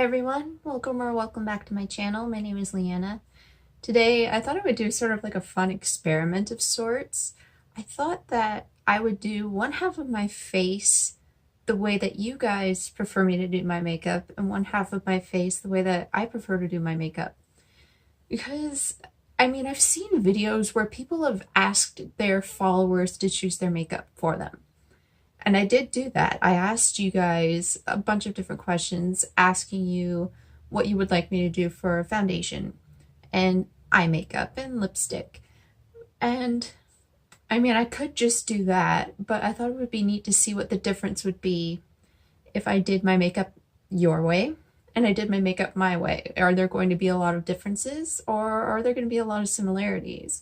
everyone, welcome back to my channel. My name is Leanna. Today I thought I would do sort of like a fun experiment of sorts. I thought that I would do one half of my face the way that you guys prefer me to do my makeup and one half of my face the way that I prefer to do my makeup. Because, I've seen videos where people have asked their followers to choose their makeup for them. And I did do that. I asked you guys a bunch of different questions, asking you what you would like me to do for foundation and eye makeup and lipstick. And I could just do that, but I thought it would be neat to see what the difference would be if I did my makeup your way and I did my makeup my way. Are there going to be a lot of differences, or are there going to be a lot of similarities?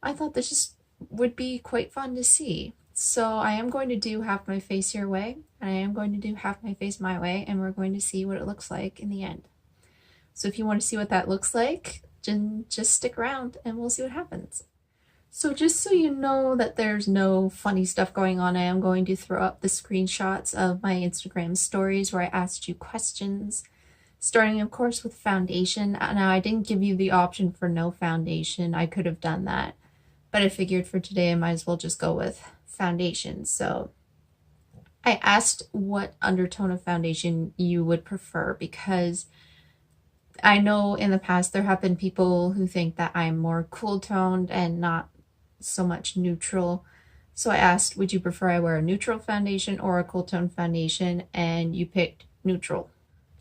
I thought this just would be quite fun to see. So I am going to do half my face your way, and I am going to do half my face my way, and we're going to see what it looks like in the end. So if you want to see what that looks like, just stick around and we'll see what happens. So just so you know that there's no funny stuff going on, I am going to throw up the screenshots of my Instagram stories where I asked you questions, starting of course with foundation. Now I didn't give you the option for no foundation. I could have done that, but I figured for today I might as well just go with foundation. So I asked what undertone of foundation you would prefer, because I know in the past there have been people who think that I'm more cool toned and not so much neutral. So I asked, would you prefer I wear a neutral foundation or a cool tone foundation? And you picked neutral.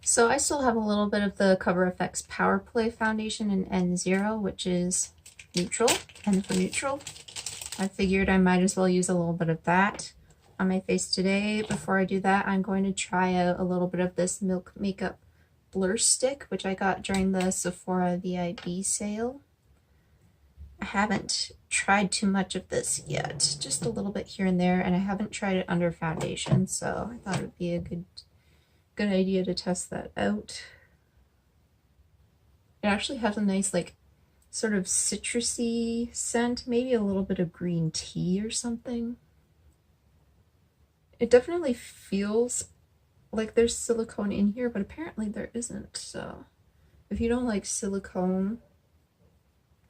So I still have a little bit of the Cover FX Power Play foundation in N0, which is neutral. And for neutral, I figured I might as well use a little bit of that on my face today. Before I do that, I'm going to try out a little bit of this Milk Makeup Blur Stick, which I got during the Sephora VIB sale. I haven't tried too much of this yet, just a little bit here and there, and I haven't tried it under foundation, so I thought it would be a good idea to test that out. It actually has a nice, like, sort of citrusy scent, maybe a little bit of green tea or something. It definitely feels like there's silicone in here, but apparently there isn't. So if you don't like silicone,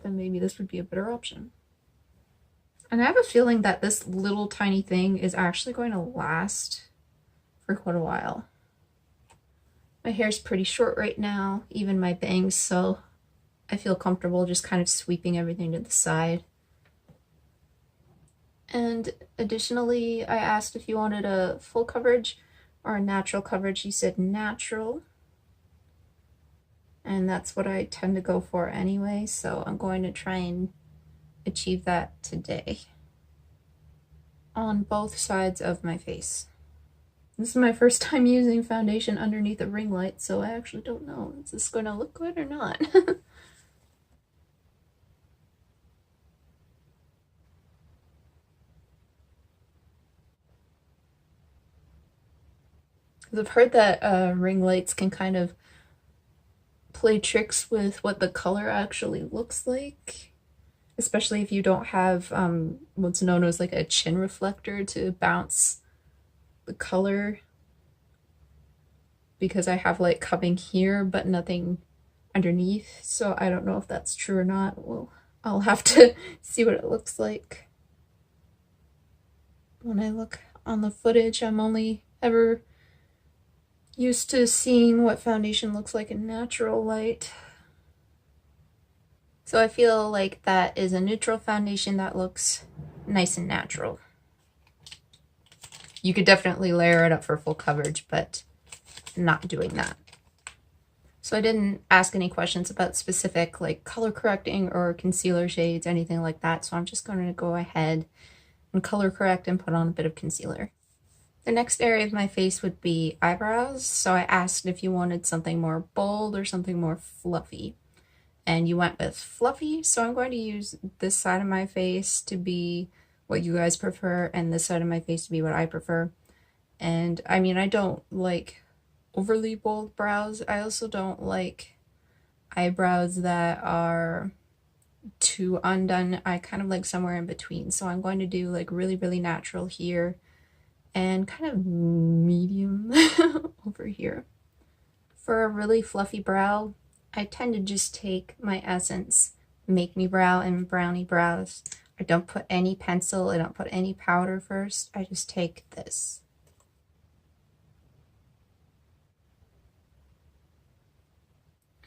then maybe this would be a better option. And I have a feeling that this little tiny thing is actually going to last for quite a while. My hair's pretty short right now, even my bangs, so I feel comfortable just kind of sweeping everything to the side. And additionally, I asked if you wanted a full coverage or a natural coverage. You said natural. And that's what I tend to go for anyway, so I'm going to try and achieve that today on both sides of my face. This is my first time using foundation underneath a ring light, so I actually don't know. Is this going to look good or not? I've heard that ring lights can kind of play tricks with what the color actually looks like, especially if you don't have what's known as like a chin reflector to bounce the color, because I have like coming here but nothing underneath, so I don't know if that's true or not. Well, I'll have to see what it looks like when I look on the footage. I'm only ever used to seeing what foundation looks like in natural light. So I feel like that is a neutral foundation that looks nice and natural. You could definitely layer it up for full coverage, but I'm not doing that. So I didn't ask any questions about specific like color correcting or concealer shades, anything like that. So I'm just going to go ahead and color correct and put on a bit of concealer. The next area of my face would be eyebrows, so I asked if you wanted something more bold or something more fluffy. And you went with fluffy, so I'm going to use this side of my face to be what you guys prefer, and this side of my face to be what I prefer. And I don't like overly bold brows. I also don't like eyebrows that are too undone. I kind of like somewhere in between, so I'm going to do like really, really natural here and kind of medium over here. For a really fluffy brow, I tend to just take my Essence Make Me Brow and Brownie Brows. I don't put any pencil, I don't put any powder first, I just take this.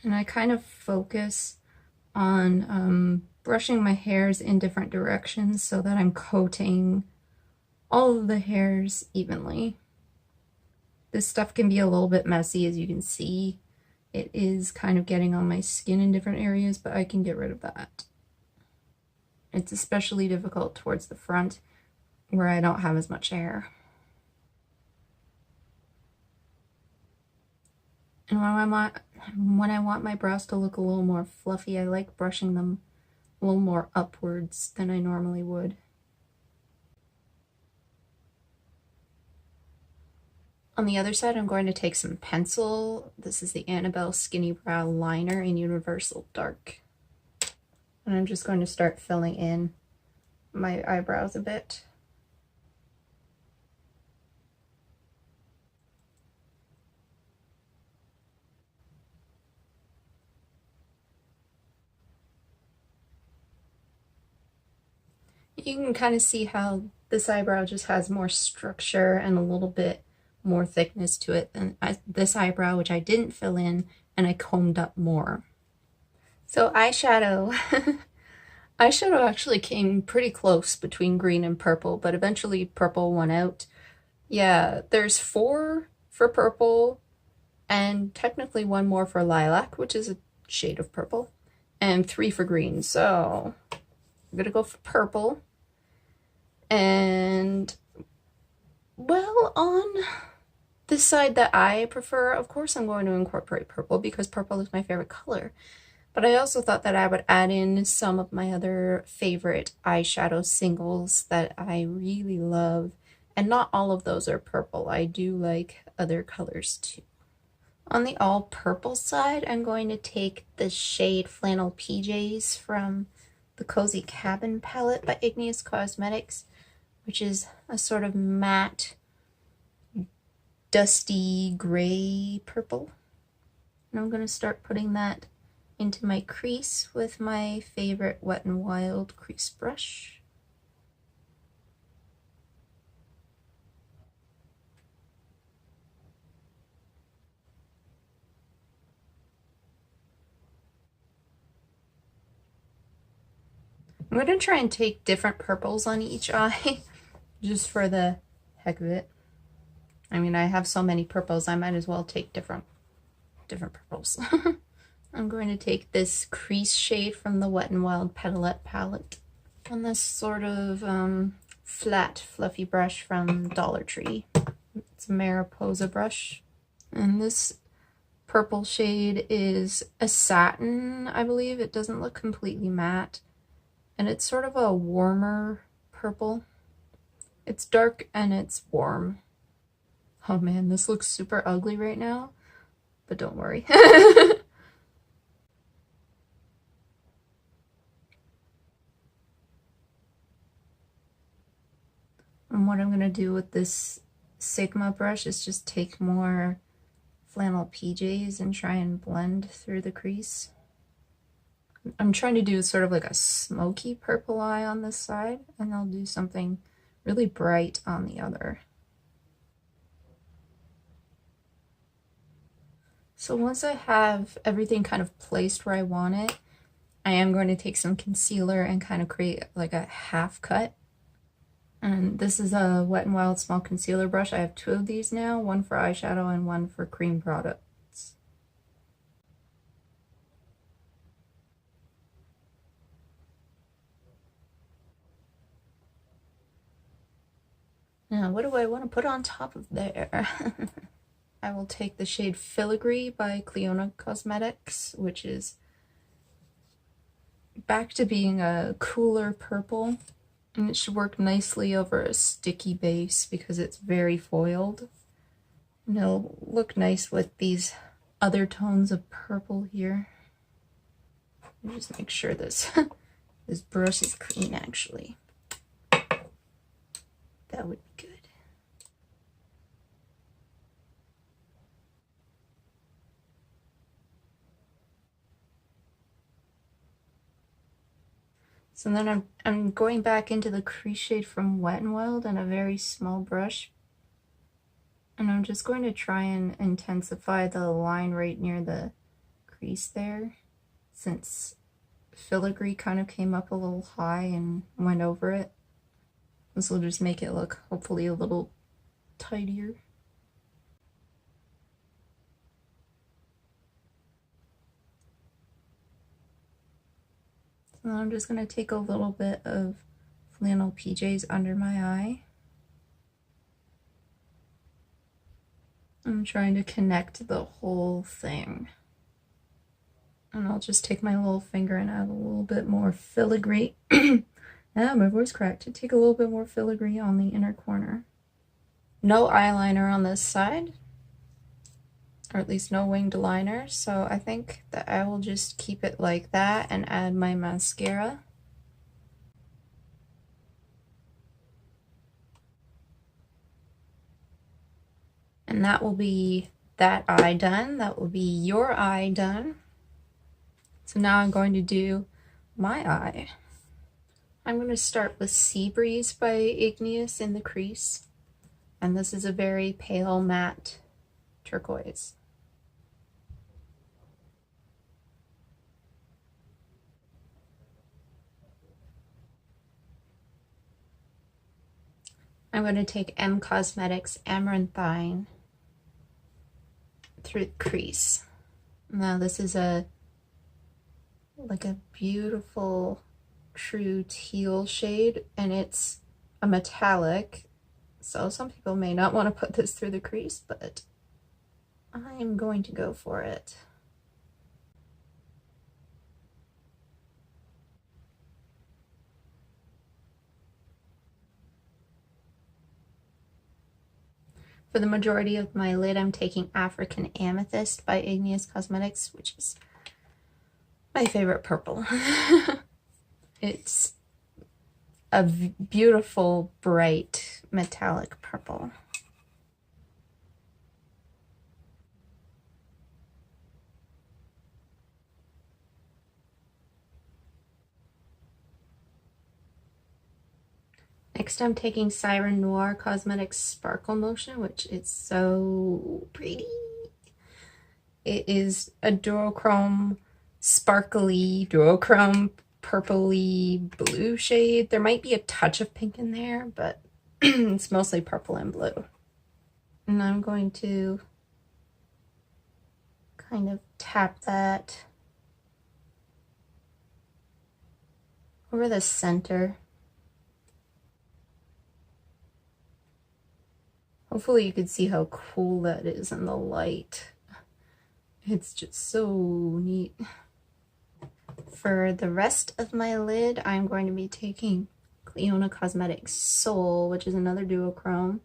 And I kind of focus on brushing my hairs in different directions so that I'm coating all of the hairs evenly. This stuff can be a little bit messy, as you can see. It is kind of getting on my skin in different areas, but I can get rid of that. It's especially difficult towards the front where I don't have as much hair. And when I want my brows to look a little more fluffy, I like brushing them a little more upwards than I normally would. On the other side, I'm going to take some pencil. This is the Annabelle Skinny Brow Liner in Universal Dark. And I'm just going to start filling in my eyebrows a bit. You can kind of see how this eyebrow just has more structure and a little bit more thickness to it than this eyebrow, which I didn't fill in and I combed up more. So eyeshadow. Eyeshadow actually came pretty close between green and purple, but eventually purple won out. Yeah, there's 4 for purple and technically 1 more for lilac, which is a shade of purple, and 3 for green. So I'm gonna go for purple. And well, on the side that I prefer, of course I'm going to incorporate purple because purple is my favorite color. But I also thought that I would add in some of my other favorite eyeshadow singles that I really love. And not all of those are purple. I do like other colors too. On the all purple side, I'm going to take the shade Flannel PJs from the Cozy Cabin palette by Igneous Cosmetics, which is a sort of matte, dusty gray purple. And I'm going to start putting that into my crease with my favorite Wet n Wild crease brush. I'm going to try and take different purples on each eye, just for the heck of it. I mean, I have so many purples, I might as well take different purples. I'm going to take this crease shade from the Wet n Wild Petalette Palette on this sort of flat, fluffy brush from Dollar Tree. It's a Mariposa brush. And this purple shade is a satin, I believe. It doesn't look completely matte. And it's sort of a warmer purple. It's dark and it's warm. Oh man, this looks super ugly right now, but don't worry. And what I'm going to do with this Sigma brush is just take more Flannel PJs and try and blend through the crease. I'm trying to do sort of like a smoky purple eye on this side, and I'll do something really bright on the other. So once I have everything kind of placed where I want it, I am going to take some concealer and kind of create like a half cut. And this is a Wet n Wild small concealer brush. I have 2 of these now, one for eyeshadow and one for cream products. Now, what do I want to put on top of there? I will take the shade Filigree by Clionadh Cosmetics, which is back to being a cooler purple. And it should work nicely over a sticky base because it's very foiled. And it'll look nice with these other tones of purple here. Let me just make sure this, this brush is clean, actually. That would be good. So then I'm going back into the crease shade from Wet n Wild on a very small brush. And I'm just going to try and intensify the line right near the crease there, since Filigree kind of came up a little high and went over it. This will just make it look hopefully a little tidier. So I'm just going to take a little bit of flannel PJs under my eye. I'm trying to connect the whole thing. And I'll just take my little finger and add a little bit more filigree. Ah, my voice cracked. Take a little bit more filigree on the inner corner. No eyeliner on this side, or at least no winged liner, so I think that I will just keep it like that and add my mascara. And that will be that eye done. That will be your eye done. So now I'm going to do my eye. I'm going to start with Sea Breeze by Igneous in the crease. And this is a very pale matte turquoise. I'm going to take M Cosmetics Amaranthine through the crease. Now this is like a beautiful true teal shade, and it's a metallic, so some people may not want to put this through the crease, but I'm going to go for it. For the majority of my lid, I'm taking African Amethyst by Igneous Cosmetics, which is my favorite purple. It's a beautiful, bright, metallic purple. Next, I'm taking Siren Noir Cosmetics Sparklemotion, which is so pretty. It is a duochrome, sparkly, duochrome, purpley blue shade. There might be a touch of pink in there, but it's mostly purple and blue. And I'm going to kind of tap that over the center. Hopefully you can see how cool that is in the light. It's just so neat. For the rest of my lid, I'm going to be taking Clionadh Cosmetics Soul, which is another duochrome.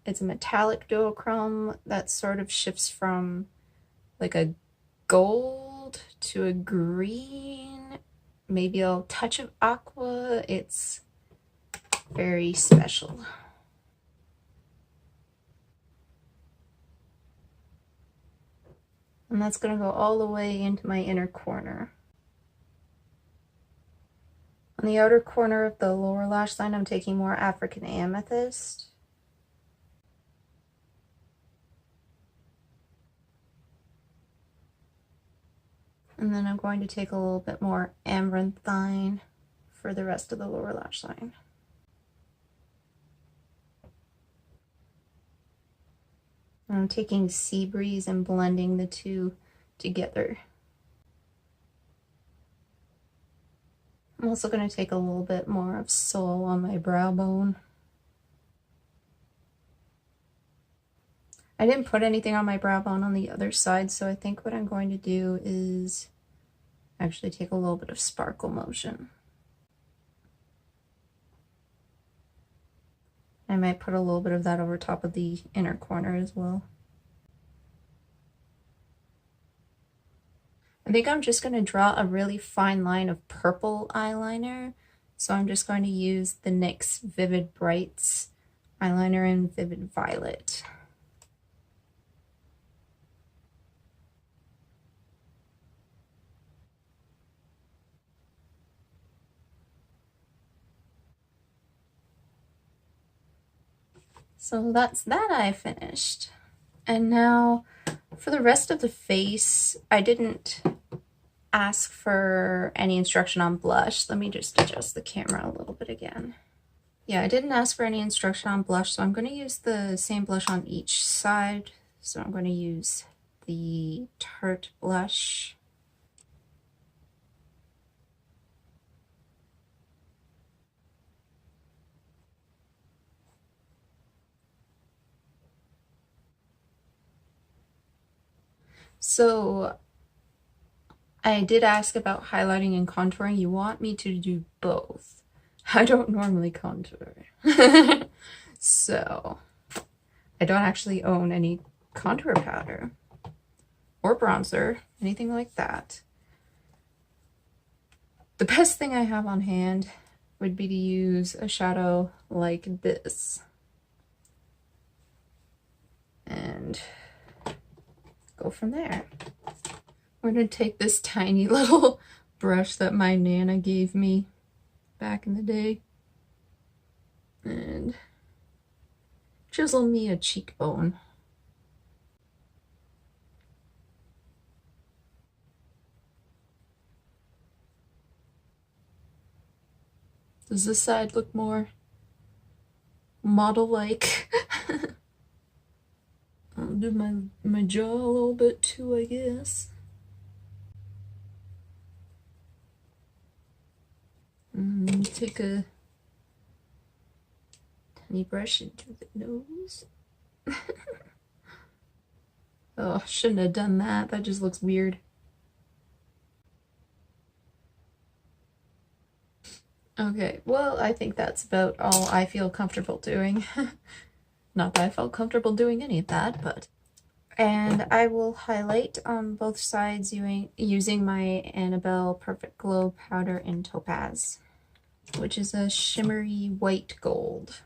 It's a metallic duochrome that sort of shifts from like a gold to a green, maybe a touch of aqua. It's very special. And that's going to go all the way into my inner corner. On the outer corner of the lower lash line, I'm taking more African Amethyst. And then I'm going to take a little bit more Amaranthine for the rest of the lower lash line. I'm taking Sea Breeze and blending the two together. I'm also going to take a little bit more of Soul on my brow bone. I didn't put anything on my brow bone on the other side, so I think what I'm going to do is actually take a little bit of Sparklemotion. I might put a little bit of that over top of the inner corner as well. I think I'm just going to draw a really fine line of purple eyeliner. So I'm just going to use the NYX Vivid Brights eyeliner in Vivid Violet. So that's that eye finished. And now for the rest of the face, I didn't ask for any instruction on blush. Let me just adjust the camera a little bit again. Yeah, I didn't ask for any instruction on blush, so I'm going to use the same blush on each side. So I'm going to use the Tarte Blush. So I did ask about highlighting and contouring. You want me to do both. I don't normally contour. So I don't actually own any contour powder or bronzer, anything like that. The best thing I have on hand would be to use a shadow like this. And go from there. We're going to take this tiny little brush that my Nana gave me back in the day and chisel me a cheekbone. Does this side look more model-like? I'll do my jaw a little bit too, I guess. Take a tiny brush into the nose. Oh, shouldn't have done that. That just looks weird. Okay, well, I think that's about all I feel comfortable doing. Not that I felt comfortable doing any of that, but... And I will highlight on both sides using my Annabelle Perfect Glow powder in Topaz, which is a shimmery white gold.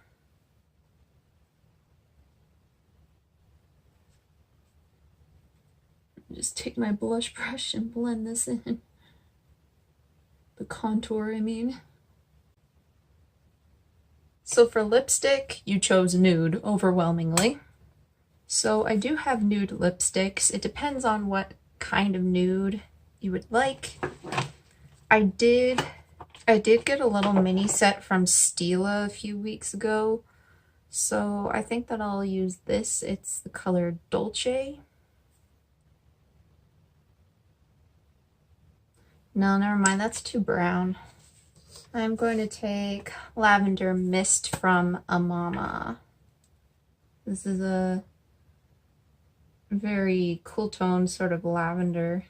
Just take my blush brush and blend this in. The contour, I mean. So for lipstick, you chose nude overwhelmingly. So I do have nude lipsticks. It depends on what kind of nude you would like. I did get a little mini set from Stila a few weeks ago. So I think that I'll use this. It's the color Dolce. No, never mind. That's too brown. I'm going to take Lavender Mist from Amama. This is a very cool tone, sort of lavender.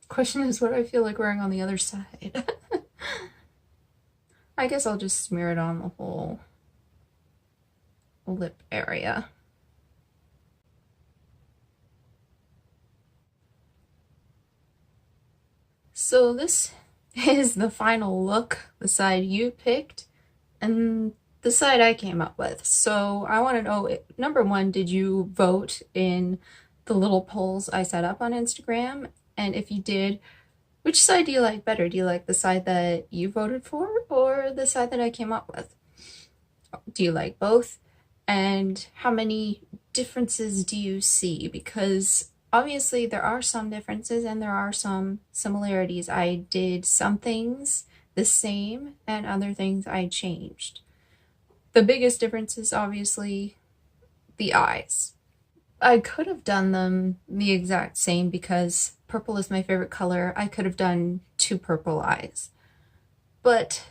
Question is what I feel like wearing on the other side. I guess I'll just smear it on the whole lip area. So this is the final look, the side you picked, and the side I came up with. So I want to know, number one, did you vote in the little polls I set up on Instagram? And if you did, which side do you like better? Do you like the side that you voted for or the side that I came up with? Do you like both? And how many differences do you see? Because obviously there are some differences and there are some similarities. I did some things the same and other things I changed. The biggest difference is obviously the eyes. I could have done them the exact same because purple is my favorite color. I could have done 2 purple eyes. But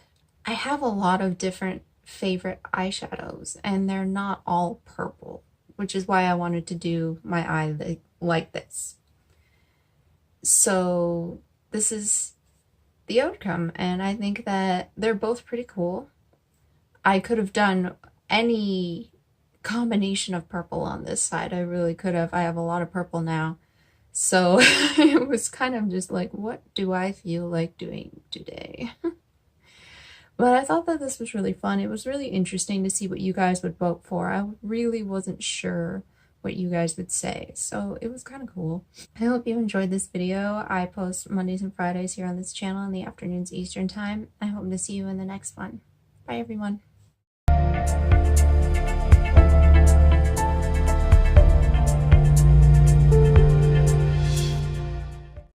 I have a lot of different favorite eyeshadows and they're not all purple, which is why I wanted to do my eye like this. So this is the outcome and I think that they're both pretty cool. I could have done any combination of purple on this side. I really could have. I have a lot of purple now. So it was kind of just like, what do I feel like doing today? But I thought that this was really fun. It was really interesting to see what you guys would vote for. I really wasn't sure what you guys would say. So it was kind of cool. I hope you enjoyed this video. I post Mondays and Fridays here on this channel in the afternoons Eastern time. I hope to see you in the next one. Bye everyone.